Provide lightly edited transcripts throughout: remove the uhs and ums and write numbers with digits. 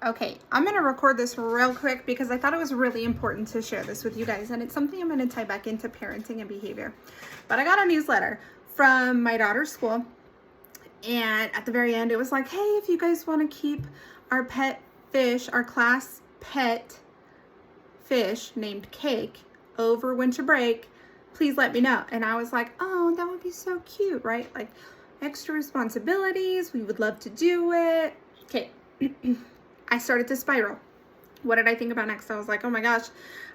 Okay, I'm gonna record this real quick because I thought it was really important to share this with you guys, and it's something I'm gonna tie back into parenting and behavior. But I got a newsletter from my daughter's school, and at the very end it was like, hey, if you guys want to keep our pet fish, our class pet fish named Cake, over winter break, please let me know. And I was like, oh, that would be so cute, right? Like, extra responsibilities, we would love to do it. Okay. I started to spiral. What did I think about next? I was like, oh my gosh,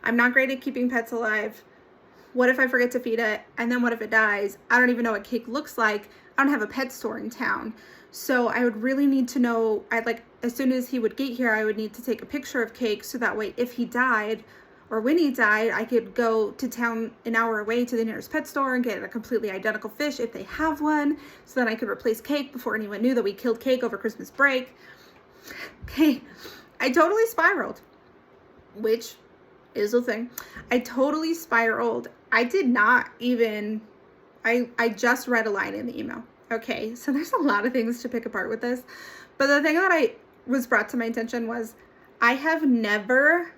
I'm not great at keeping pets alive. What if I forget to feed it? And then what if it dies? I don't even know what Cake looks like. I don't have a pet store in town. So I would really need to know, as soon as he would get here, I would need to take a picture of Cake so that way if he died or when he died, I could go to town an hour away to the nearest pet store and get a completely identical fish if they have one, so then I could replace Cake before anyone knew that we killed Cake over Christmas break. Okay, I totally spiraled, which is a thing. I totally spiraled. I did not even, I just read a line in the email. Okay, so there's a lot of things to pick apart with this. But the thing that was brought to my attention was I have never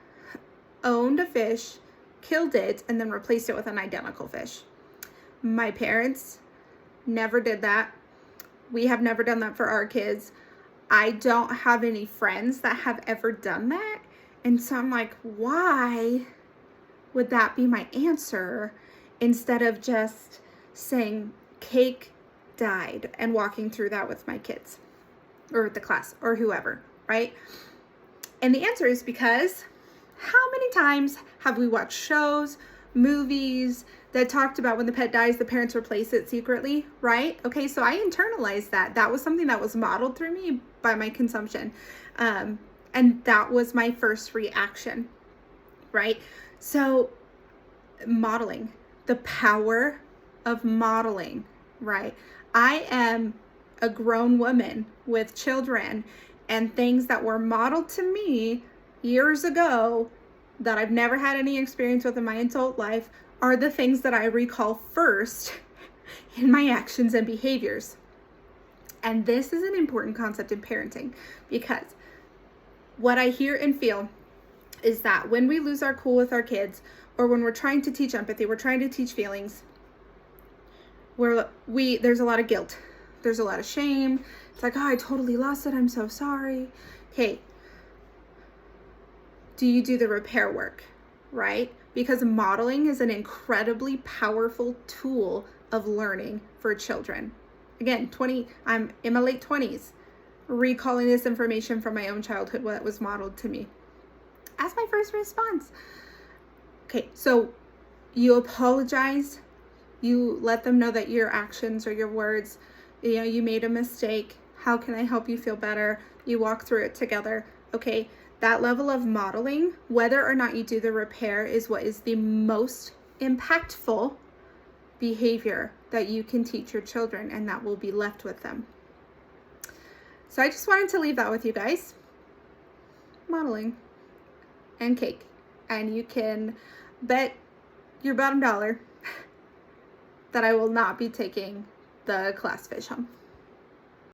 owned a fish, killed it, and then replaced it with an identical fish. My parents never did that. We have never done that for our kids. I don't have any friends that have ever done that. And so I'm like, why would that be my answer instead of just saying Cake died and walking through that with my kids or with the class or whoever, right? And the answer is because how many times have we watched shows, movies that talked about when the pet dies, the parents replace it secretly, right? Okay, so I internalized that. That was something that was modeled through me by my consumption. And that was my first reaction, right? So modeling, the power of modeling, right? I am a grown woman with children, and things that were modeled to me years ago that I've never had any experience with in my adult life are the things that I recall first in my actions and behaviors. And this is an important concept in parenting, because what I hear and feel is that when we lose our cool with our kids, or when we're trying to teach empathy, we're trying to teach feelings, there's a lot of guilt. There's a lot of shame. It's like, oh, I totally lost it. I'm so sorry. Okay. Do you do the repair work, right? Because modeling is an incredibly powerful tool of learning for children. Again, I'm in my late 20s, recalling this information from my own childhood, what was modeled to me. As my first response. Okay, so you apologize. You let them know that your actions or your words, you made a mistake. How can I help you feel better? You walk through it together. Okay, that level of modeling, whether or not you do the repair, is what is the most impactful behavior that you can teach your children, and that will be left with them. So I just wanted to leave that with you guys. Modeling and Cake. And you can bet your bottom dollar that I will not be taking the class fish home.